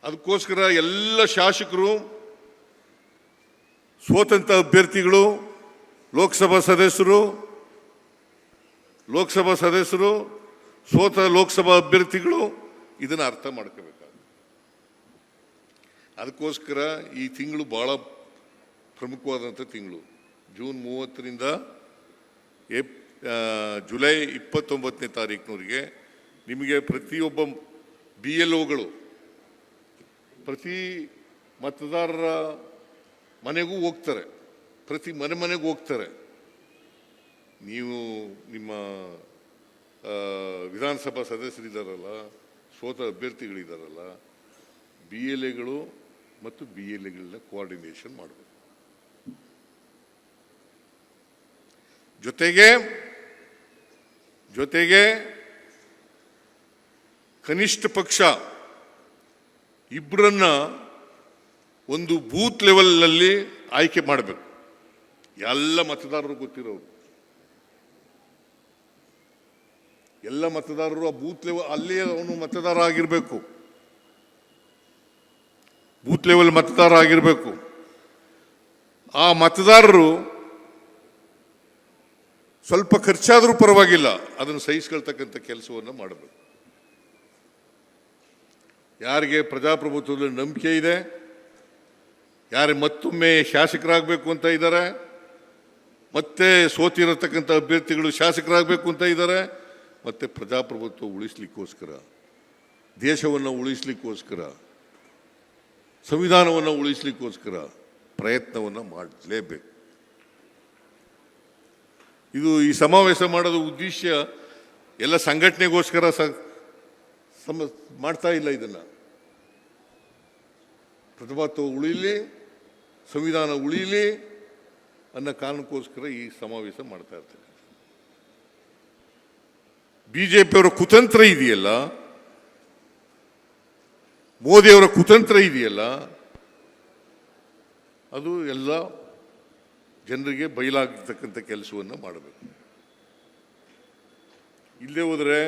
ಅದಕ್ಕೋಸ್ಕರ ಎಲ್ಲ ಶಾಸಕರು, ಸ್ವತಂತ್ರ ಅಭ್ಯರ್ಥಿಗಳು, ಲೋಕಸಭಾ ಸದಸ್ಯರು, ಸ್ವತಃ ಲೋಕಸಭಾ ಅಭ್ಯರ್ಥಿಗಳು ಇದನ್ನು ಅರ್ಥ ಮಾಡ್ಕೋಬೇಕಾಗುತ್ತೆ. ಅದಕ್ಕೋಸ್ಕರ ಈ ತಿಂಗಳು ಬಹಳ ಪ್ರಮುಖವಾದಂಥ ತಿಂಗಳು. ಜೂನ್ 30ರಿಂದ ಜುಲೈ 29ನೇ ತಾರೀಕಿನವರೆಗೆ ನಿಮಗೆ ಪ್ರತಿಯೊಬ್ಬ BLOಗಳು ಪ್ರತಿ ಮತದಾರರ ಮನೆಗೂ ಹೋಗ್ತಾರೆ, ಪ್ರತಿ ಮನೆಗೆ ಹೋಗ್ತಾರೆ. ನೀವು ನಿಮ್ಮ ವಿಧಾನಸಭಾ ಸದಸ್ಯರಿದ್ದಾರಲ್ಲ, ಸ್ವತಃ ಅಭ್ಯರ್ಥಿಗಳಿದ್ದಾರಲ್ಲ, BLAಗಳು ಮತ್ತು BLAಗಳನ್ನ ಕೋಆರ್ಡಿನೇಷನ್ ಮಾಡಬೇಕು. ಜೊತೆಗೆ ಕನಿಷ್ಠ ಪಕ್ಷ ಇಬ್ಬರನ್ನ ಒಂದು ಬೂತ್ ಲೆವೆಲ್ನಲ್ಲಿ ಆಯ್ಕೆ ಮಾಡಬೇಕು. ಎಲ್ಲ ಮತದಾರರು ಗೊತ್ತಿರೋರು, ಎಲ್ಲ ಮತದಾರರು ಆ ಬೂತ್ ಲೆವೆಲ್ ಅಲ್ಲೇ ಅವನು ಮತದಾರ ಆಗಿರಬೇಕು, ಬೂತ್ ಲೆವೆಲ್ ಮತದಾರ ಆಗಿರಬೇಕು. ಆ ಮತದಾರರು ಸ್ವಲ್ಪ ಖರ್ಚಾದರೂ ಪರವಾಗಿಲ್ಲ, ಅದನ್ನು ಸಹಿಸ್ಕೊಳ್ತಕ್ಕಂಥ ಕೆಲಸವನ್ನು ಮಾಡಬೇಕು. ಯಾರಿಗೆ ಪ್ರಜಾಪ್ರಭುತ್ವದಲ್ಲಿ ನಂಬಿಕೆ ಇದೆ, ಯಾರು ಮತ್ತೊಮ್ಮೆ ಶಾಸಕರಾಗಬೇಕು ಅಂತ ಇದ್ದಾರೆ, ಮತ್ತೆ ಸೋತಿರತಕ್ಕಂಥ ಅಭ್ಯರ್ಥಿಗಳು ಶಾಸಕರಾಗಬೇಕು ಅಂತ ಇದ್ದಾರೆ, ಮತ್ತೆ ಪ್ರಜಾಪ್ರಭುತ್ವ ಉಳಿಸ್ಲಿಕ್ಕೋಸ್ಕರ, ದೇಶವನ್ನು ಉಳಿಸ್ಲಿಕ್ಕೋಸ್ಕರ, ಸಂವಿಧಾನವನ್ನು ಉಳಿಸ್ಲಿಕ್ಕೋಸ್ಕರ ಪ್ರಯತ್ನವನ್ನು ಮಾಡಲೇಬೇಕು. ಇದು ಈ ಸಮಾವೇಶ ಮಾಡೋದು ಉದ್ದೇಶ ಎಲ್ಲ ಸಂಘಟನೆಗೋಸ್ಕರ ಮಾಡ್ತಾ ಇಲ್ಲ. ಇದನ್ನು ಪ್ರಜಾಪ್ರಭುತ್ವ ಉಳಿಲಿ, ಸಂವಿಧಾನ ಉಳಿಲಿ ಅನ್ನೋ ಕಾರಣಕ್ಕೋಸ್ಕರ ಈ ಸಮಾವೇಶ ಮಾಡ್ತಾ ಇರ್ತಾರೆ. ಬಿಜೆಪಿಯವರ ಕುತಂತ್ರ ಇದೆಯಲ್ಲ, ಮೋದಿಯವರ ಕುತಂತ್ರ ಇದೆಯಲ್ಲ, ಅದು ಎಲ್ಲ ಜನರಿಗೆ ಬಯಲಾಗತಕ್ಕಂಥ ಕೆಲಸವನ್ನು ಮಾಡಬೇಕು. ಇಲ್ಲೇ ಹೋದರೆ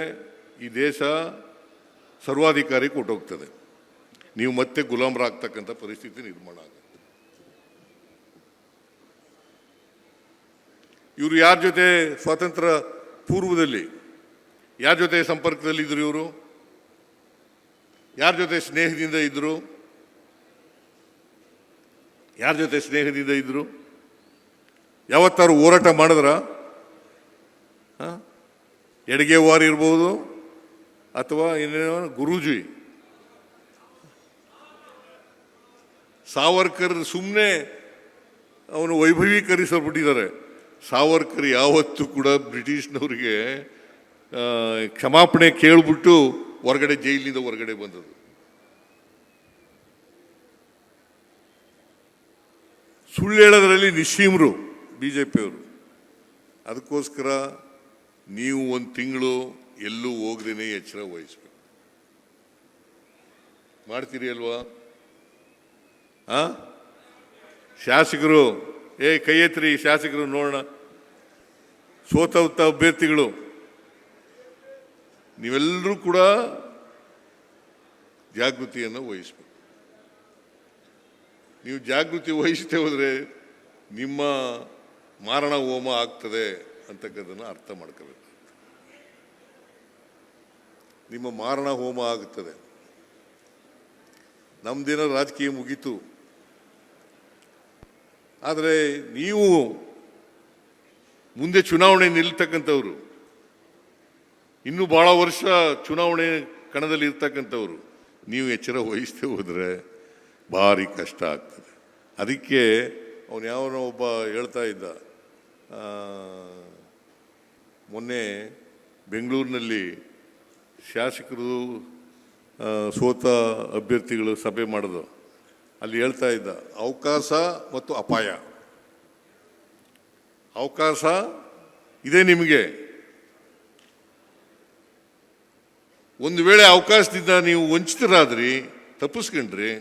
ಈ ದೇಶ ಸರ್ವಾಧಿಕಾರಿ ಕೊಟ್ಟೋಗ್ತದೆ, ನೀವು ಮತ್ತೆ ಗುಲಾಮರಾಗ್ತಕ್ಕಂಥ ಪರಿಸ್ಥಿತಿ ನಿರ್ಮಾಣ ಆಗುತ್ತೆ. ಇವರು ಯಾರ ಜೊತೆ ಸ್ವಾತಂತ್ರ್ಯ ಪೂರ್ವದಲ್ಲಿ ಯಾರ ಜೊತೆ ಸಂಪರ್ಕದಲ್ಲಿದ್ದರು? ಇವರು ಯಾರ ಜೊತೆ ಸ್ನೇಹದಿಂದ ಇದ್ದರು? ಯಾರ ಜೊತೆ ಸ್ನೇಹದಿಂದ ಇದ್ದರು? ಯಾವತ್ತಾರು ಹೋರಾಟ ಮಾಡಿದ್ರ? ಎಡಗೆ ವಾರ್ ಇರ್ಬೋದು, ಅಥವಾ ಏನೇನೋ ಗುರೂಜಿ ಸಾವರ್ಕರ್ ಸುಮ್ಮನೆ ಅವನು ವೈಭವೀಕರಿಸಲ್ಬಿಟ್ಟಿದ್ದಾರೆ. ಸಾವರ್ಕರ್ ಯಾವತ್ತೂ ಕೂಡ ಬ್ರಿಟಿಷ್ನವರಿಗೆ ಕ್ಷಮಾಪಣೆ ಕೇಳ್ಬಿಟ್ಟು ಹೊರಗಡೆ, ಜೈಲಿನಿಂದ ಹೊರಗಡೆ ಬಂದದ್ದು. ಸುಳ್ಳು ಹೇಳೋದ್ರಲ್ಲಿ ನಿಸ್ಸೀಮರು ಬಿಜೆಪಿಯವರು. ಅದಕ್ಕೋಸ್ಕರ ನೀವು ಒಂದು ತಿಂಗಳು ಎಲ್ಲೂ ಹೋಗದೇನೆ ಎಚ್ಚರ ವಹಿಸ್ಬೇಕು. ಮಾಡ್ತೀರಿ ಅಲ್ವಾ? ಶಾಸಕರು ಕೈ ಎತ್ತರಿ, ಶಾಸಕರು ನೋಡೋಣ. ಸೋತ ಅಭ್ಯರ್ಥಿಗಳು ನೀವೆಲ್ಲರೂ ಕೂಡ ಜಾಗೃತಿಯನ್ನು ವಹಿಸ್ಬೇಕು. ನೀವು ಜಾಗೃತಿ ವಹಿಸದೆ ಹೋದರೆ ನಿಮ್ಮ ಮಾರಣ ಹೋಮ ಆಗ್ತದೆ ಅಂತಕ್ಕಂಥದ್ದನ್ನು ಅರ್ಥ ಮಾಡ್ಕೋಬೇಕು. ನಿಮ್ಮ ಮಾರಣ ಹೋಮ ಆಗುತ್ತದೆ. ನಮ್ಮದೇನೋ ರಾಜಕೀಯ ಮುಗೀತು, ಆದರೆ ನೀವು ಮುಂದೆ ಚುನಾವಣೆ ನಿಲ್ತಕ್ಕಂಥವ್ರು, ಇನ್ನೂ ಭಾಳ ವರ್ಷ ಚುನಾವಣೆ ಕಣದಲ್ಲಿ ಇರ್ತಕ್ಕಂಥವ್ರು, ನೀವು ಎಚ್ಚರ ವಹಿಸದೆ ಹೋದರೆ ಭಾರಿ ಕಷ್ಟ ಆಗ್ತದೆ. ಅದಕ್ಕೆ ಅವನು ಯಾವನೋ ಒಬ್ಬ ಹೇಳ್ತಾ ಇದ್ದ, ಮೊನ್ನೆ ಬೆಂಗಳೂರಿನಲ್ಲಿ ಶಾಸಕರು ಸೋತ ಅಭ್ಯರ್ಥಿಗಳು ಸಭೆ ಮಾಡೋದು, ಅಲ್ಲಿ ಹೇಳ್ತಾ ಇದ್ದ, ಅವಕಾಶ ಮತ್ತು ಅಪಾಯ. ಅವಕಾಶ ಇದೆ ನಿಮಗೆ, ಒಂದು ವೇಳೆ ಅವಕಾಶದಿಂದ ನೀವು ವಂಚಿತರಾದ್ರಿ, ತಪ್ಪಿಸ್ಕೊಂಡ್ರಿ,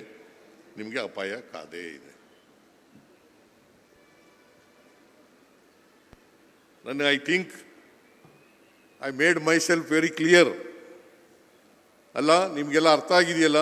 ನಿಮಗೆ ಅಪಾಯ ಕಾದೇ ಇದೆ. I think I made my self very clear ಅಲ್ಲ? ನಿಮಗೆಲ್ಲ ಅರ್ಥ ಆಗಿದೆಯಲ್ಲ?